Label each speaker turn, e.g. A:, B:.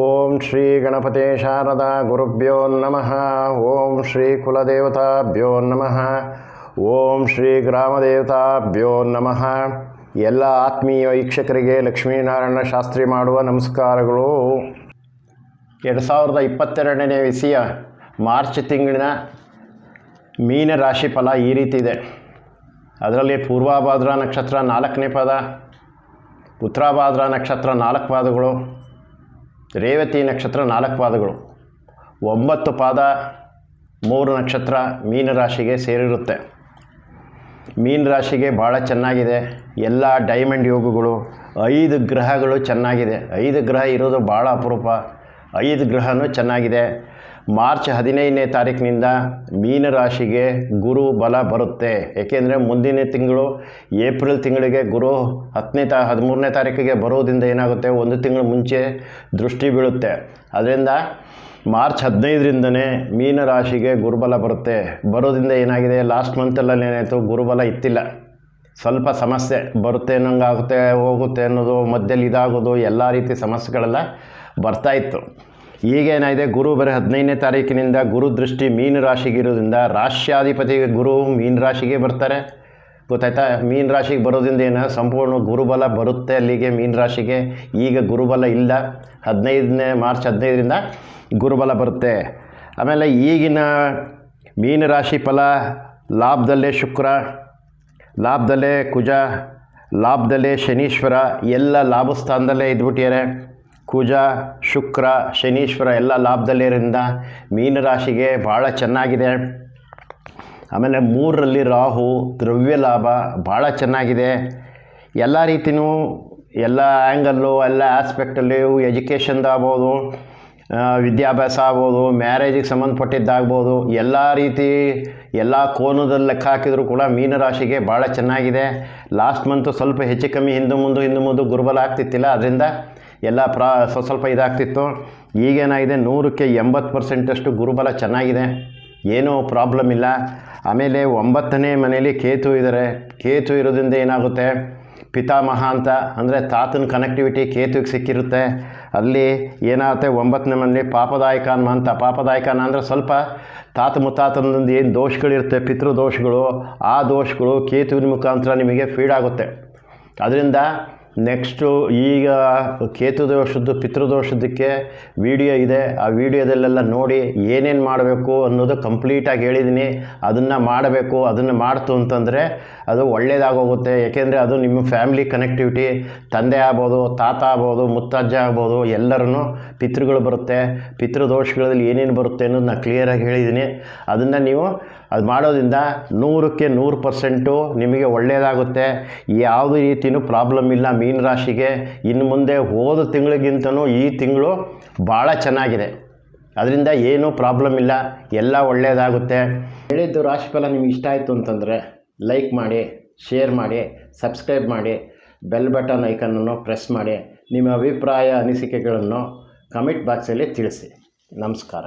A: ಓಂ ಶ್ರೀ ಗಣಪತೆ ಶಾರದಾ ಗುರುಭ್ಯೋ ನಮಃ. ಓಂ ಶ್ರೀ ಕುಲದೇವತಾಭ್ಯೋ ನಮಃ. ಓಂ ಶ್ರೀ ಗ್ರಾಮದೇವತಾಭ್ಯೋ ನಮಃ. ಎಲ್ಲ ಆತ್ಮೀಯ ವೀಕ್ಷಕರಿಗೆ ಲಕ್ಷ್ಮೀನಾರಾಯಣ ಶಾಸ್ತ್ರಿ ಮಾಡುವ ನಮಸ್ಕಾರಗಳು. 2022ನೇ ಇಸವಿಯ ಮಾರ್ಚ್ ತಿಂಗಳಿನ ಮೀನ ರಾಶಿ ಫಲ ಈ ರೀತಿ ಇದೆ. ಅದರಲ್ಲಿ ಪೂರ್ವಭಾದ್ರ ನಕ್ಷತ್ರ 4ನೇ ಪಾದ, ಉತ್ತರಾಭಾದ್ರ ನಕ್ಷತ್ರ 4 ಪಾದಗಳು, ರೇವತಿ ನಕ್ಷತ್ರ 4 ಪಾದಗಳು, 9 ಪಾದ 3 ನಕ್ಷತ್ರ ಮೀನರಾಶಿಗೆ ಸೇರಿರುತ್ತೆ. ಮೀನರಾಶಿಗೆ ಭಾಳ ಚೆನ್ನಾಗಿದೆ. ಎಲ್ಲ ಡೈಮಂಡ್ ಯೋಗಗಳು, 5 ಗ್ರಹಗಳು ಚೆನ್ನಾಗಿದೆ. 5 ಗ್ರಹ ಇರೋದು ಭಾಳ ಅಪರೂಪ. 5 ಗ್ರಹನೂ ಚೆನ್ನಾಗಿದೆ. ಮಾರ್ಚ್ 15ನೇ ತಾರೀಕಿನಿಂದ ಮೀನರಾಶಿಗೆ ಗುರು ಬಲ ಬರುತ್ತೆ. ಏಕೆಂದರೆ ಮುಂದಿನ ತಿಂಗಳು ಏಪ್ರಿಲ್ ತಿಂಗಳಿಗೆ ಗುರು 13ನೇ ತಾರೀಕಿಗೆ ಬರೋದ್ರಿಂದ ಏನಾಗುತ್ತೆ, 1 ತಿಂಗಳು ಮುಂಚೆ ದೃಷ್ಟಿ ಬೀಳುತ್ತೆ. ಅದರಿಂದ ಮಾರ್ಚ್ 15ರಿಂದನೇ ಮೀನರಾಶಿಗೆ ಗುರುಬಲ ಬರುತ್ತೆ. ಬರೋದ್ರಿಂದ ಏನಾಗಿದೆ, ಲಾಸ್ಟ್ ಮಂತಲ್ಲಿ ಏನಾಯಿತು, ಗುರುಬಲ ಇತ್ತಿಲ್ಲ, ಸ್ವಲ್ಪ ಸಮಸ್ಯೆ ಬರುತ್ತೆ ಅನ್ನೋಂಗಾಗುತ್ತೆ, ಹೋಗುತ್ತೆ ಅನ್ನೋದು, ಮಧ್ಯದಲ್ಲಿ ಇದಾಗೋದು, ಎಲ್ಲ ರೀತಿ ಸಮಸ್ಯೆಗಳೆಲ್ಲ ಬರ್ತಾಯಿತ್ತು. ಈಗೇನಾಗಿದೆ, ಗುರು ಬರೀ 15ನೇ ತಾರೀಕಿನಿಂದ ಗುರು ದೃಷ್ಟಿ ಮೀನರಾಶಿಗಿರೋದ್ರಿಂದ ರಾಶ್ಯಾಧಿಪತಿ ಗುರು ಮೀನರಾಶಿಗೆ ಬರ್ತಾರೆ. ಗೊತ್ತಾಯ್ತಾ? ಮೀನರಾಶಿಗೆ ಬರೋದ್ರಿಂದ ಏನು, ಸಂಪೂರ್ಣ ಗುರುಬಲ ಬರುತ್ತೆ ಅಲ್ಲಿಗೆ ಮೀನರಾಶಿಗೆ. ಈಗ ಗುರುಬಲ ಇಲ್ಲ. ಮಾರ್ಚ್ 15ರಿಂದ ಗುರುಬಲ ಬರುತ್ತೆ. ಆಮೇಲೆ ಈಗಿನ ಮೀನರಾಶಿ ಫಲ, ಲಾಭದಲ್ಲೇ ಶುಕ್ರ, ಲಾಭದಲ್ಲೇ ಕುಜ, ಲಾಭದಲ್ಲೇ ಶನೀಶ್ವರ, ಎಲ್ಲ ಲಾಭಸ್ಥಾನದಲ್ಲೇ ಇದ್ಬಿಟ್ಟಿದ್ದಾರೆ. ಕುಜ, ಶುಕ್ರ, ಶನೀಶ್ವರ ಎಲ್ಲ ಲಾಭದಲ್ಲಿರೋದ್ರಿಂದ ಮೀನರಾಶಿಗೆ ಭಾಳ ಚೆನ್ನಾಗಿದೆ. ಆಮೇಲೆ 3ರಲ್ಲಿ ರಾಹು, ದ್ರವ್ಯ ಲಾಭ ಭಾಳ ಚೆನ್ನಾಗಿದೆ. ಎಲ್ಲ ರೀತಿಯೂ, ಎಲ್ಲ ಆ್ಯಂಗಲ್ಲು, ಎಲ್ಲ ಆಸ್ಪೆಕ್ಟಲ್ಲಿ, ಎಜುಕೇಷನ್ದಾಗ್ಬೋದು, ವಿದ್ಯಾಭ್ಯಾಸ ಆಗ್ಬೋದು, ಮ್ಯಾರೇಜಿಗೆ ಸಂಬಂಧಪಟ್ಟಿದ್ದಾಗ್ಬೋದು, ಎಲ್ಲ ರೀತಿ ಎಲ್ಲ ಕೋನದಲ್ಲಿ ಲೆಕ್ಕ ಹಾಕಿದರೂ ಕೂಡ ಮೀನರಾಶಿಗೆ ಭಾಳ ಚೆನ್ನಾಗಿದೆ. ಲಾಸ್ಟ್ ಮಂತು ಸ್ವಲ್ಪ ಹೆಚ್ಚು ಕಮ್ಮಿ ಹಿಂದೆ ಮುಂದೆ ಗುರುಬಲ ಆಗ್ತಿತ್ತಿಲ್ಲ, ಅದರಿಂದ ಎಲ್ಲ ಸ್ವಲ್ಪ ಇದಾಗ್ತಿತ್ತು. ಈಗೇನಾಗಿದೆ, 100ಕ್ಕೆ 80% ಗುರುಬಲ ಚೆನ್ನಾಗಿದೆ, ಏನೂ ಪ್ರಾಬ್ಲಮ್ ಇಲ್ಲ. ಆಮೇಲೆ 9ನೇ ಮನೆಯಲ್ಲಿ ಕೇತು ಇದ್ದಾರೆ. ಕೇತು ಇರೋದ್ರಿಂದ ಏನಾಗುತ್ತೆ, ಪಿತಾಮಹ ಅಂತ ಅಂದರೆ ತಾತನ ಕನೆಕ್ಟಿವಿಟಿ ಕೇತುಗೆ ಸಿಕ್ಕಿರುತ್ತೆ. ಅಲ್ಲಿ ಏನಾಗುತ್ತೆ, 9ನೇ ಮನೆಯಲ್ಲಿ ಪಾಪದಾಯಕಾನ ಅಂತ. ಪಾಪದಾಯಕಾನ ಅಂದರೆ ಸ್ವಲ್ಪ ತಾತ ಮುತ್ತಾತನದಿಂದ ಏನು ದೋಷಗಳಿರುತ್ತೆ, ಪಿತೃದೋಷಗಳು, ಆ ದೋಷಗಳು ಕೇತುವಿನ ಮುಖಾಂತರ ನಿಮಗೆ ಫೀಡ್ ಆಗುತ್ತೆ. ಅದರಿಂದ ನೆಕ್ಸ್ಟು ಈಗ ಕೇತು ದೋಷದ್ದು, ಪಿತೃದೋಷದಕ್ಕೆ ವಿಡಿಯೋ ಇದೆ. ಆ ವಿಡಿಯೋದಲ್ಲೆಲ್ಲ ನೋಡಿ ಏನೇನು ಮಾಡಬೇಕು ಅನ್ನೋದು ಕಂಪ್ಲೀಟಾಗಿ ಹೇಳಿದ್ದೀನಿ. ಅದನ್ನು ಮಾಡಬೇಕು. ಅದನ್ನು ಮಾಡ್ತು ಅಂತಂದರೆ ಅದು ಒಳ್ಳೆಯದಾಗೋಗುತ್ತೆ. ಏಕೆಂದರೆ ಅದು ನಿಮ್ಮ ಫ್ಯಾಮಿಲಿ ಕನೆಕ್ಟಿವಿಟಿ, ತಂದೆ ಆಗ್ಬೋದು, ತಾತ ಆಗ್ಬೋದು, ಮುತ್ತಜ್ಜ ಆಗ್ಬೋದು, ಎಲ್ಲರೂ ಪಿತೃಗಳು ಬರುತ್ತೆ. ಪಿತೃದೋಷಗಳಲ್ಲಿ ಏನೇನು ಬರುತ್ತೆ ಅನ್ನೋದು ನಾನು ಕ್ಲಿಯರಾಗಿ ಹೇಳಿದ್ದೀನಿ. ಅದನ್ನು ನೀವು ಅದು ಮಾಡೋದ್ರಿಂದ 100ಕ್ಕೆ 100% ನಿಮಗೆ ಒಳ್ಳೆಯದಾಗುತ್ತೆ. ಯಾವುದೇ ರೀತಿಯೂ ಪ್ರಾಬ್ಲಮ್ ಇಲ್ಲ ಮೀನರಾಶಿಗೆ. ಇನ್ನು ಮುಂದೆ ಹೋದ ತಿಂಗಳಿಗಿಂತನೂ ಈ ತಿಂಗಳು ಭಾಳ ಚೆನ್ನಾಗಿದೆ. ಅದರಿಂದ ಏನೂ ಪ್ರಾಬ್ಲಮ್ ಇಲ್ಲ, ಎಲ್ಲ ಒಳ್ಳೆಯದಾಗುತ್ತೆ. ಹೇಳಿದ್ದು ರಾಶಿಫಲ ನಿಮಗೆ ಇಷ್ಟ ಆಯಿತು ಅಂತಂದರೆ ಲೈಕ್ ಮಾಡಿ, ಶೇರ್ ಮಾಡಿ, ಸಬ್ಸ್ಕ್ರೈಬ್ ಮಾಡಿ, ಬೆಲ್ ಬಟನ್ ಐಕನನ್ನು ಪ್ರೆಸ್ ಮಾಡಿ. ನಿಮ್ಮ ಅಭಿಪ್ರಾಯ ಅನಿಸಿಕೆಗಳನ್ನು ಕಮೆಂಟ್ ಬಾಕ್ಸಲ್ಲಿ ತಿಳಿಸಿ. ನಮಸ್ಕಾರ.